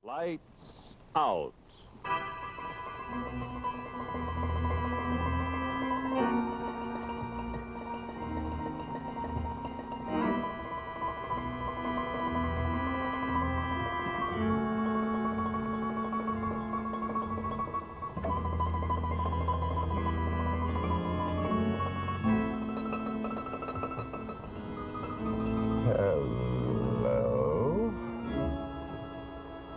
Lights out.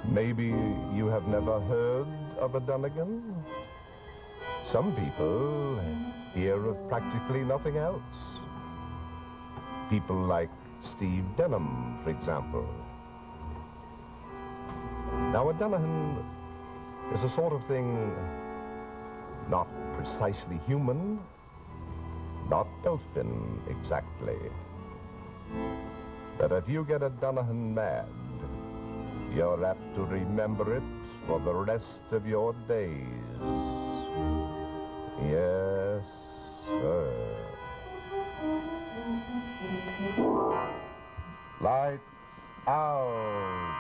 Maybe you have never heard of a Dullaghen? Some people hear of practically nothing else. People like Steve Denham, for example. Now, a Dullaghen is a sort of thing not precisely human, not elfin exactly. But if you get a Dullaghen mad, you're apt to remember it for the rest of your days. Yes, sir. Lights out.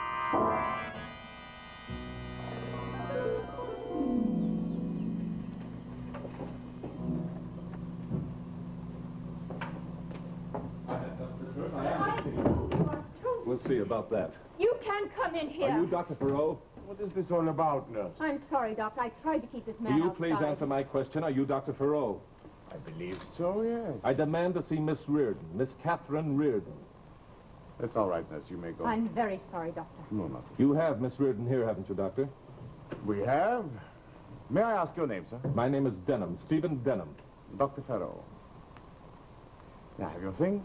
We'll see about that. You can't come in here. Are you Dr. Perot? What is this all about, nurse? I'm sorry, Doctor. I tried to keep this man Will you outside. please answer my question? Are you Dr. Perot? I believe so, yes. I demand to see Miss Reardon, Miss Catherine Reardon. That's all right, nurse. You may go. I'm very sorry, Doctor. No, nothing. You have Miss Reardon here, haven't you, Doctor? We have. May I ask your name, sir? My name is Denham, Stephen Denham. Dr. Farrow. Now, have your things?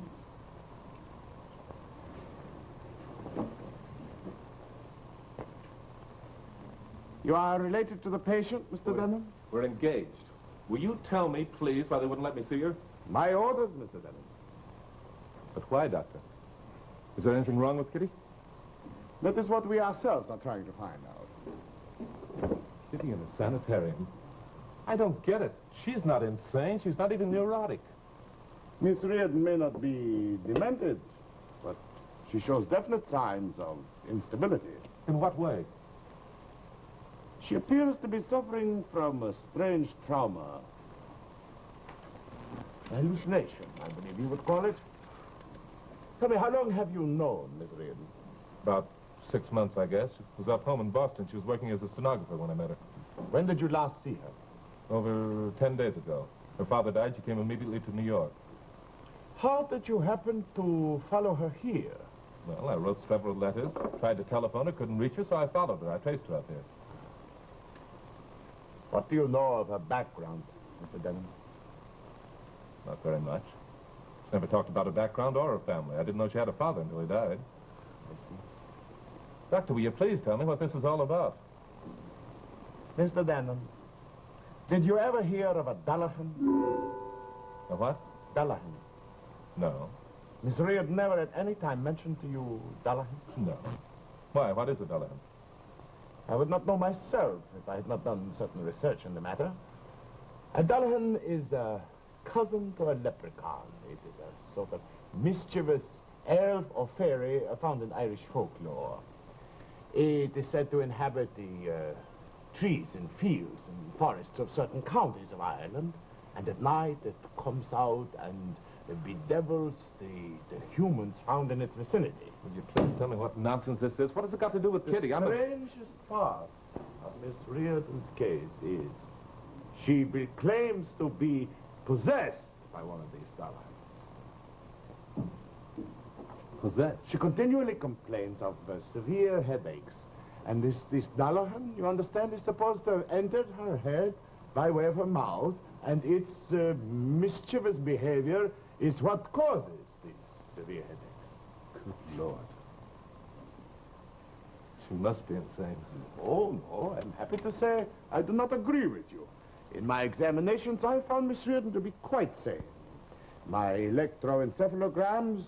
You are related to the patient, Mr. Denham? We're engaged. Will you tell me, please, why they wouldn't let me see her? My orders, Mr. Denham. But why, Doctor? Is there anything wrong with Kitty? That is what we ourselves are trying to find out. Kitty in a sanitarium? I don't get it. She's not insane. She's not even neurotic. Miss Reardon may not be demented, but she shows definite signs of instability. In what way? She appears to be suffering from a strange trauma. Hallucination, I believe you would call it. Tell me, how long have you known Miss Reardon? About 6 months, I guess. She was up home in Boston. She was working as a stenographer when I met her. When did you last see her? Over 10 days ago. Her father died. She came immediately to New York. How did you happen to follow her here? Well, I wrote several letters, tried to telephone her, couldn't reach her, so I followed her. I traced her out there. What do you know of her background, Mr. Denham? Not very much. Never talked about her background or her family. I didn't know she had a father until he died. I see. Doctor, will you please tell me what this is all about? Mr. Denham, did you ever hear of a Dullaghen? A what? Dullaghen. No. Miss Reardon never at any time mentioned to you Dullaghen? No. Why? What is a Dullaghen? I would not know myself if I had not done certain research in the matter. A Dullaghen is a cousin to a leprechaun. It is a sort of mischievous elf or fairy found in Irish folklore. It is said to inhabit the trees and fields and forests of certain counties of Ireland, and at night it comes out and bedevils the humans found in its vicinity. Would you please tell me what nonsense this is? What has it got to do with Kitty? The strangest part of Miss Reardon's case is she claims to be possessed by one of these Dullaghens. Possessed? She continually complains of severe headaches. And this Dullaghen, you understand, is supposed to have entered her head by way of her mouth, and its mischievous behavior is what causes these severe headaches. Good Lord. She must be insane. Oh, no, I'm happy to say I do not agree with you. In my examinations, I found Miss Reardon to be quite sane. My electroencephalograms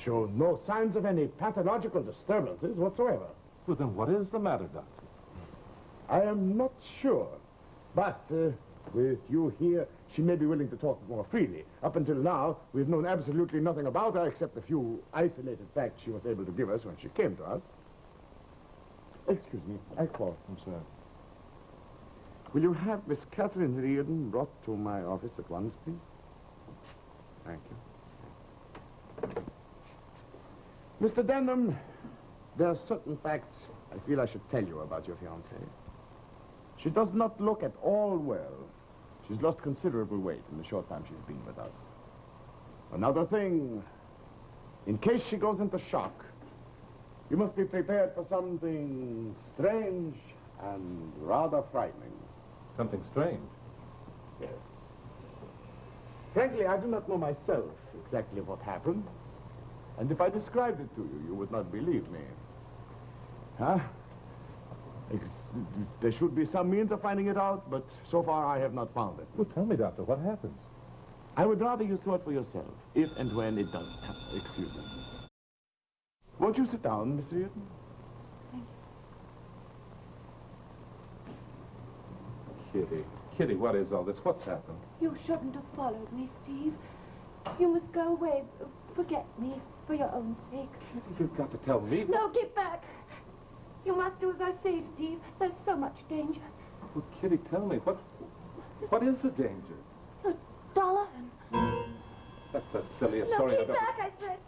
show no signs of any pathological disturbances whatsoever. Well, then what is the matter, Doctor? I am not sure, but with you here, she may be willing to talk more freely. Up until now, we've known absolutely nothing about her except the few isolated facts she was able to give us when she came to us. Excuse me, I call. I'm sorry. Will you have Miss Catherine Reardon brought to my office at once, please? Thank you. Mr. Denham, there are certain facts I feel I should tell you about your fiancée. She does not look at all well. She's lost considerable weight in the short time she's been with us. Another thing, in case she goes into shock, you must be prepared for something strange and rather frightening. Something strange. Yes. Frankly, I do not know myself exactly what happened. And if I described it to you, you would not believe me. Huh? There should be some means of finding it out, but so far I have not found it. Well, tell me, Doctor, what happens? I would rather you saw it for yourself, if and when it does happen. Excuse me. Won't you sit down, Miss Reardon? Thank Kitty. Kitty, what is all this? What's happened? you. You shouldn't have followed me, Steve. You must go away. Forget me, for your own sake. Kitty, you've got to tell me. No, get back. You must do as I say, Steve. There's so much danger. Well, Kitty, tell me, what is the danger? The Dullaghen. That's the silliest No, story get I've ever... back, I said.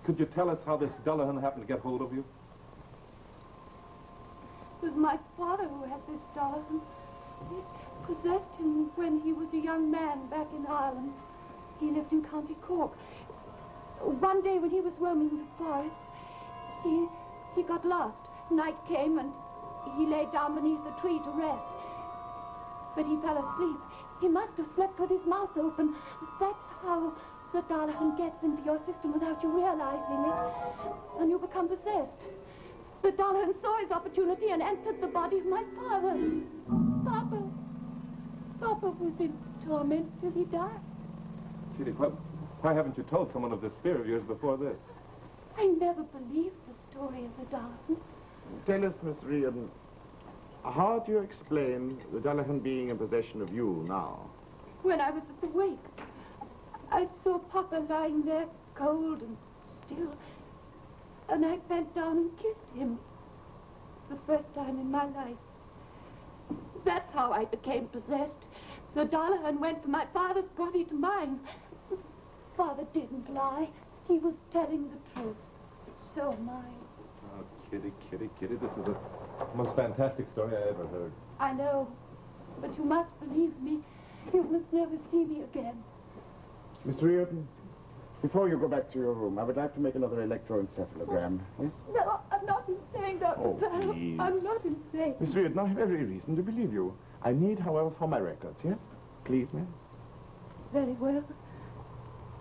Could you tell us how this Dullaghen happened to get hold of you? It was my father who had this Dullaghen. It possessed him when he was a young man back in Ireland. He lived in County Cork. One day when he was roaming the forest, he got lost. Night came and he lay down beneath a tree to rest. But he fell asleep. He must have slept with his mouth open. That's how the Dullaghen gets into your system without you realizing it. And you become possessed. The Dullaghen saw his opportunity and entered the body of my father. Papa was in torment till he died. Kitty, why haven't you told someone of this fear of yours before this? I never believed the story of the Dullaghen. Tell us, Miss Reardon, how do you explain the Dullaghen being in possession of you now? When I was at the wake, I saw Papa lying there cold and still, and I bent down and kissed him. The first time in my life. That's how I became possessed. The Dullaghen went from my father's body to mine. Father didn't lie. He was telling the truth. So am I. Oh, Kitty, this is the most fantastic story I ever heard. I know, but you must believe me. You must never see me again. Miss Reardon, before you go back to your room, I would like to make another electroencephalogram. Yes? No, I'm not insane, Dr. Oh, Farrell. please. I'm not insane. Miss Reardon, I have every reason to believe you. I need, however, for my records, yes? Please, ma'am. Very well.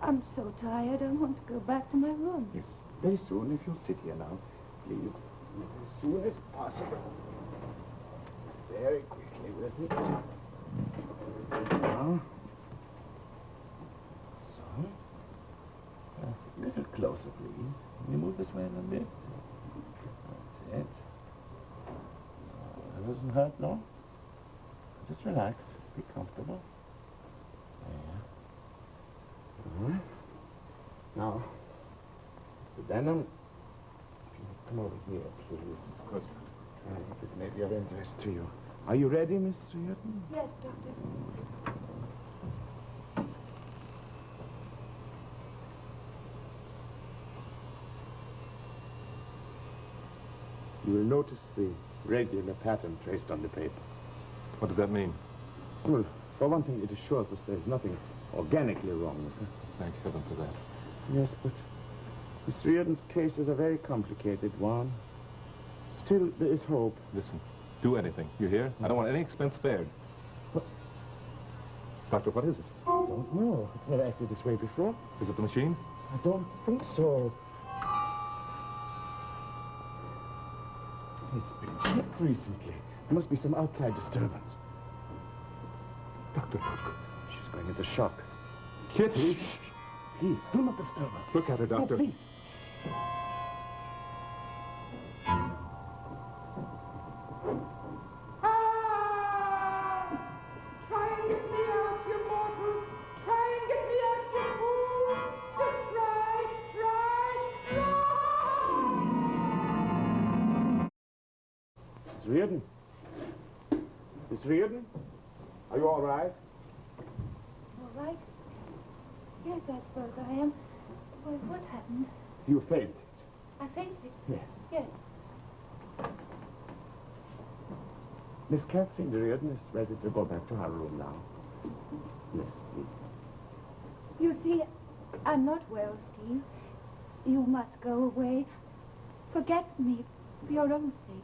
I'm so tired, I want to go back to my room. Yes, very soon, if you'll sit here now, please. As soon as possible. Very quickly with it. Now. So. Just a little closer, please. Can you move this way a little bit? That's it. That doesn't hurt, no? Just relax. Be comfortable. There. Now, Mr. Denham, if you would come over here, please. Of course. This may be of interest to you. Are you ready, Miss Reardon? Yes, Doctor. You will notice the regular pattern traced on the paper. What does that mean? Well, for one thing, it assures us there's nothing organically wrong with her. Thank heaven for that. Yes, but Miss Reardon's case is a very complicated one. Still, there is hope. Listen, do anything. You hear? I don't want any expense spared. What? Doctor, what is it? I don't know. It's never acted this way before. Is it the machine? I don't think so. It's been checked recently. There must be some outside disturbance. Doctor, look. She's going into shock. Kitty! Shh. Please, do not disturb her. Look at her, Doctor. No, please. Try and get me out, you mortals. Try and get me out, you fools. Just try. Miss Reardon? Miss Reardon? Are you all right? All right? Yes, I suppose I am. Why, what happened? You fainted. I fainted. Yes. Yes. Miss Catherine Reardon is ready to go back to her room now. Yes, please. You see, I'm not well, Steve. You must go away. Forget me for your own sake.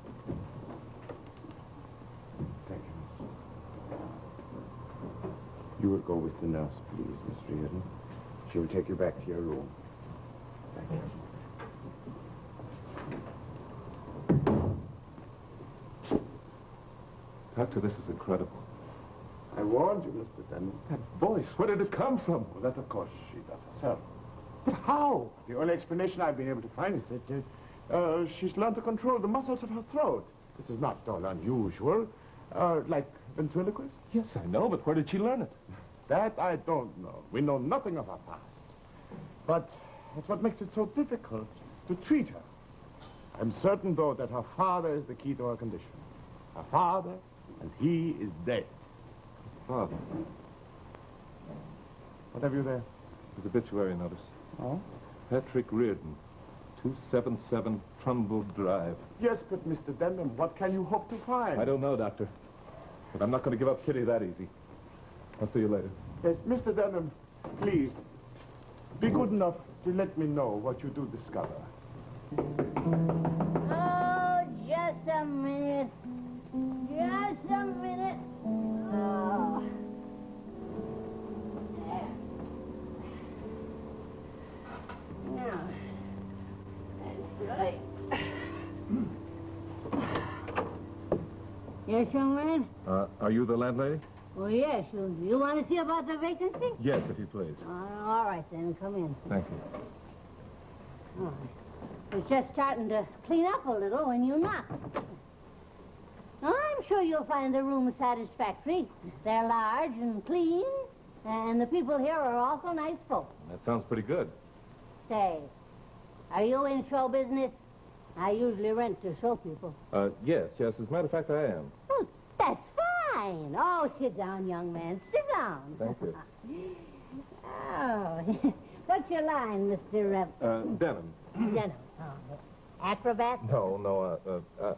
Thank you, Miss. You will go with the nurse, please, Miss Reardon. She will take you back to your room. Thank you. Doctor, this is incredible. I warned you, Mr. Denman. That voice, where did it come from? Well, that, of course, she does herself. But how? The only explanation I've been able to find is that she's learned to control the muscles of her throat. This is not at all unusual. Like ventriloquist? Yes, I know, but where did she learn it? That I don't know. We know nothing of her past. But that's what makes it so difficult to treat her. I'm certain, though, that her father is the key to her condition. Her father, and he is dead. Father. What have you there? His obituary notice. Oh? Patrick Reardon, 277 Trumbull Drive. Yes, but Mr. Denman, what can you hope to find? I don't know, Doctor. But I'm not going to give up Kitty that easy. I'll see you later. Yes, Mr. Denman, please, be good enough to let me know what you do discover. Oh, just a minute. Just a minute. Oh. There. Now, that's right. Yes, young man? Are you the landlady? Oh, yes. You want to see about the vacancy? Yes, if you please. All right, then. Come in. Thank you. All right. I was just starting to clean up a little when you knocked. I'm sure you'll find the room satisfactory. They're large and clean, and the people here are also nice folk. That sounds pretty good. Say, are you in show business? I usually rent to show people. Yes. As a matter of fact, I am. Oh, that's fine. Oh, sit down, young man. Sit down. Thank you. Oh, what's your line, Mr. Denham. Denham? Oh, acrobat? No,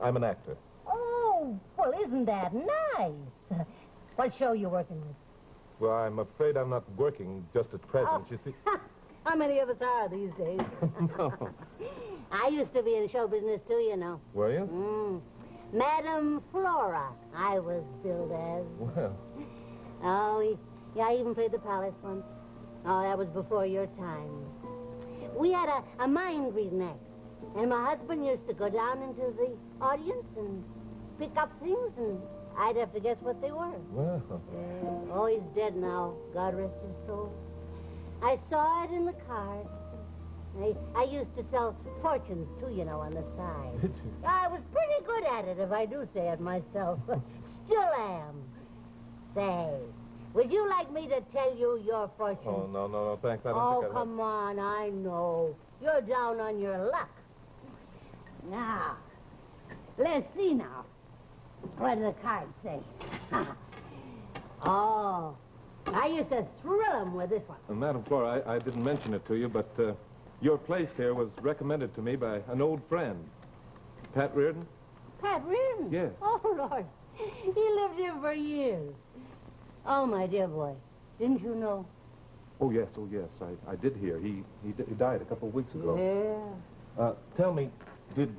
I'm an actor. Oh, well, isn't that nice? What show you working with? Well, I'm afraid I'm not working just at present, you see. How many of us are these days? No. I used to be in show business, too, you know. Were you? Madam Flora, I was billed as. Well. Oh, yeah, I even played the palace once. Oh, that was before your time. We had a mind-reading act. And my husband used to go down into the audience and pick up things, and I'd have to guess what they were. Well. Oh, he's dead now. God rest his soul. I saw it in the cards. I used to tell fortunes, too, you know, on the side. Did you? I was pretty good at it, if I do say it myself. Still am. Say, would you like me to tell you your fortune? Oh, no, thanks. I don't Oh, think I'd come on, I know. You're down on your luck. Now, let's see now. What do the cards say? Oh, I used to thrill them with this one. Madam Flora, I didn't mention it to you, but your place here was recommended to me by an old friend. Pat Reardon? Pat Reardon? Yes. Oh, Lord. He lived here for years. Oh, my dear boy. Didn't you know? Oh, yes. I did hear. He died a couple of weeks ago. Yeah. Tell me, did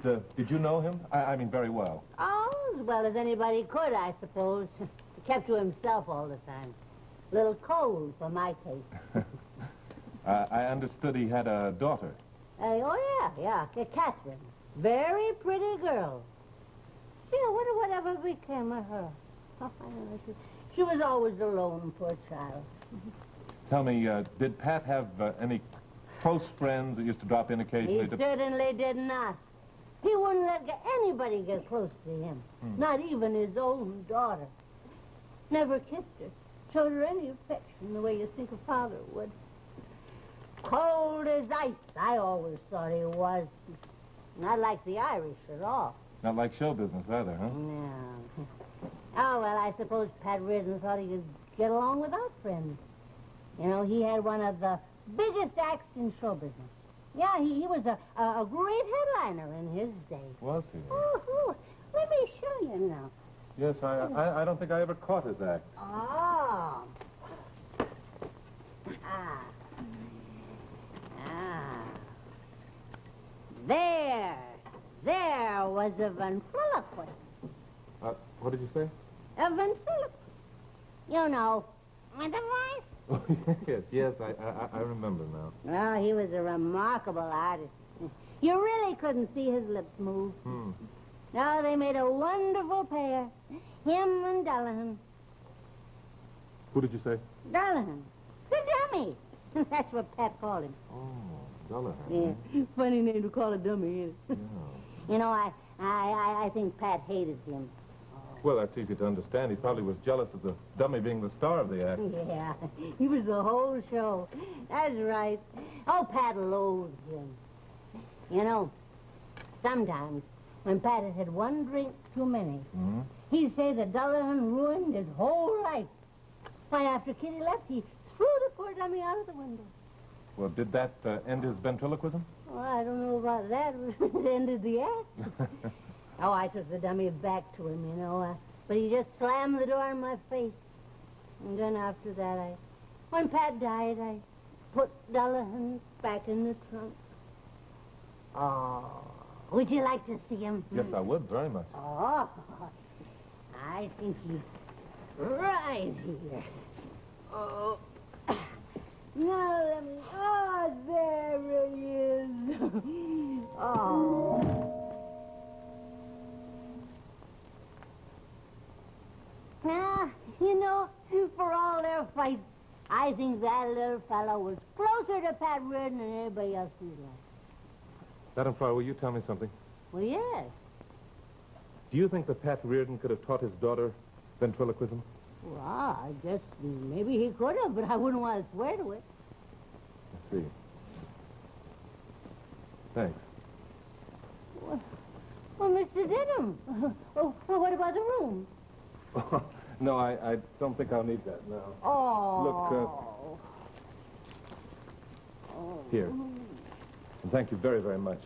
you know him? I mean, very well. Oh, as well as anybody could, I suppose. He kept to himself all the time. A little cold for my taste. I understood he had a daughter. Oh, yeah, Catherine. Very pretty girl. Gee, I wonder whatever became of her. Oh, I don't know. She was always alone, poor child. Tell me, did Pat have any close friends that used to drop in occasionally? He certainly did not. He wouldn't let anybody get close to him. Not even his own daughter. Never kissed her. Showed her any affection the way you think a father would. Cold as ice, I always thought he was. Not like the Irish at all. Not like show business either, huh? No. Oh, well, I suppose Pat Reardon thought he could get along without friends. You know, he had one of the biggest acts in show business. Yeah, he was a great headliner in his day. Was he? Oh, let me show you now. Yes, I don't think I ever caught his act. Oh. There was a ventriloquist. What did you say? A ventriloquist. You know, with the voice. Oh, yes, I remember now. Well, he was a remarkable artist. You really couldn't see his lips move. No, they made a wonderful pair. Him and Dullaghen. Who did you say? Dullaghen. The dummy. That's what Pat called him. Oh, Dullaghen. Yeah. Funny name to call a dummy, isn't it? Yeah. You know, I think Pat hated him. Well, that's easy to understand. He probably was jealous of the dummy being the star of the act. Yeah, he was the whole show. That's right. Oh, Pat loathed him. You know, sometimes when Pat had had one drink too many, he'd say that Dullaghen ruined his whole life. Why, after Kitty left, he threw the poor dummy out of the window. Well, did that end his ventriloquism? Well, I don't know about that. It ended the act. Oh, I took the dummy back to him, you know. But he just slammed the door in my face. And then after that, when Pat died, I put Dullaghen back in the trunk. Oh, would you like to see him? Yes, I would, very much. Oh, I think he's right here. Oh. Now let me... Oh, there he is. Oh. Now, you know, for all their fights, I think that little fellow was closer to Pat Reardon than anybody else in his life. Madam Flower, will you tell me something? Well, yes. Do you think that Pat Reardon could have taught his daughter ventriloquism? Well, I guess maybe he could have, but I wouldn't want to swear to it. I see. Thanks. Well, Mr. Denham, well, what about the room? No, I don't think I'll need that now. Oh. Look, here. And thank you very, very much.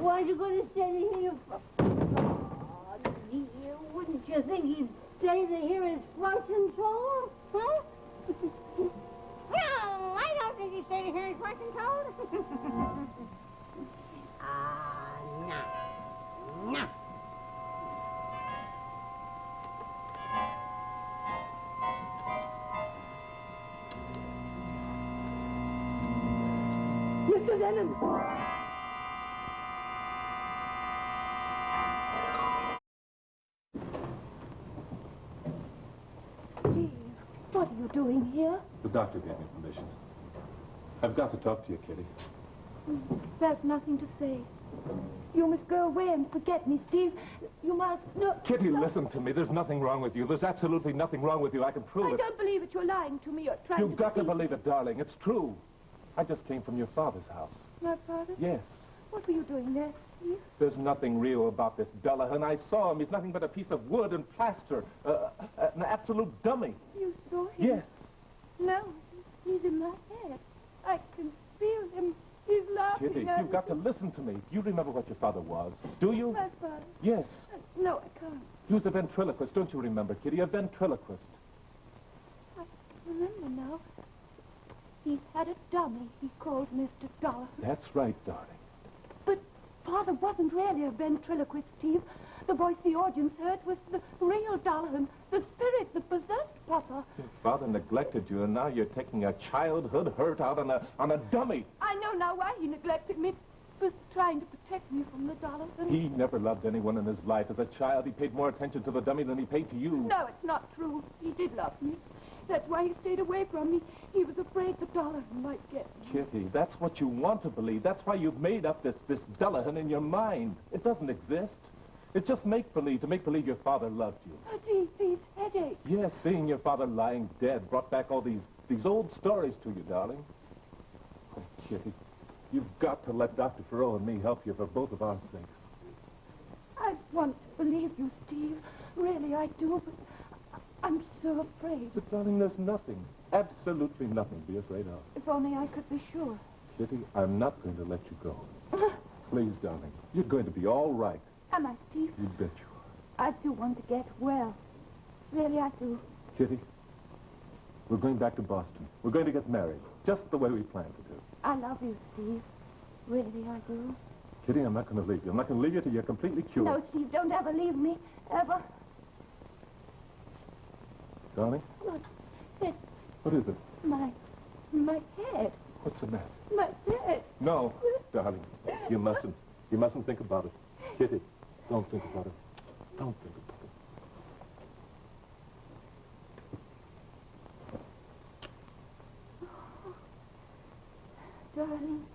Why are you going to stay here? Oh, dear, wouldn't you think he'd stay here as flush control? Huh? No, I don't think he'd stay here as flush control. No. Mr. Denham! Steve, what are you doing here? The doctor gave me permission. I've got to talk to you, Kitty. There's nothing to say. You must go away and forget me, Steve. You must... No, Kitty, no. listen to me. There's nothing wrong with you. There's absolutely nothing wrong with you. I can prove I it. don't believe it. You're lying to me. You're trying You've got to deceive me. believe it, darling. It's true. I just came from your father's house. My father? Yes. What were you doing there, Steve? There's nothing real about this Dullaghen. I saw him. He's nothing but a piece of wood and plaster. An absolute dummy. You saw him? Yes. No, he's in my head. I can feel him. He's laughing Kitty, at you've got to listen to me. You remember what your father was, do you? My father? Yes. No, I can't. He was a ventriloquist, don't you remember, Kitty? A ventriloquist. I remember now. He had a dummy he called Mr. Dullaghen. That's right, darling. But Father wasn't really a ventriloquist, Steve. The voice the audience heard was the real Dullaghen, the spirit that possessed Papa. Your father neglected you, and now you're taking a childhood hurt out on a dummy. I know now why he neglected me. He was trying to protect me from the Dullaghen. He never loved anyone in his life. As a child, he paid more attention to the dummy than he paid to you. No, it's not true. He did love me. That's why he stayed away from me. He was afraid the Dullaghen might get me. Kitty, that's what you want to believe. That's why you've made up this Dullaghen in your mind. It doesn't exist. It's just make-believe, to make believe your father loved you. But these headaches. Yes, seeing your father lying dead brought back all these old stories to you, darling. Oh, Kitty, you've got to let Dr. Farrell and me help you for both of our sakes. want to believe you, Steve. Really, I do, but I'm so afraid. But, darling, there's nothing, absolutely nothing to be afraid of. If only I could be sure. Kitty, I'm not going to let you go. Please, darling. You're going to be all right. Am I, Steve? You bet you are. I do want to get well. Really, I do. Kitty, we're going back to Boston. We're going to get married, just the way we planned to do. I love you, Steve. Really, I do. Kitty, I'm not going to leave you. I'm not going to leave you till you're completely cured. No, Steve, don't ever leave me. Ever. Darling? What is it? My head. What's the matter? My head. No, darling. You mustn't. You mustn't think about it. Kitty, don't think about it. Don't think about it. Darling,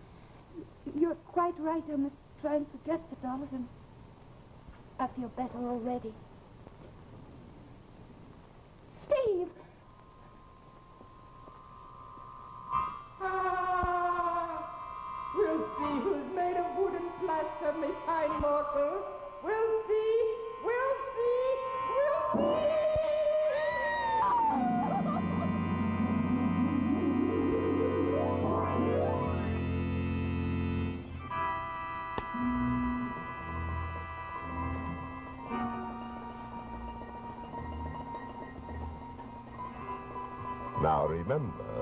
you're quite right. I must try and forget the Dullaghen. I feel better already. Steve! We'll see who's made of wood and plaster, me kind mortal. We'll see, we'll see, we'll see. Now remember,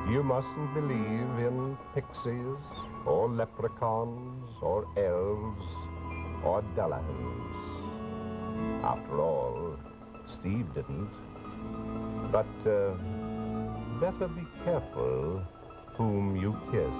you mustn't believe in pixies, or leprechauns, or elves, or Dullaghens. After all, Steve didn't. But better be careful whom you kiss.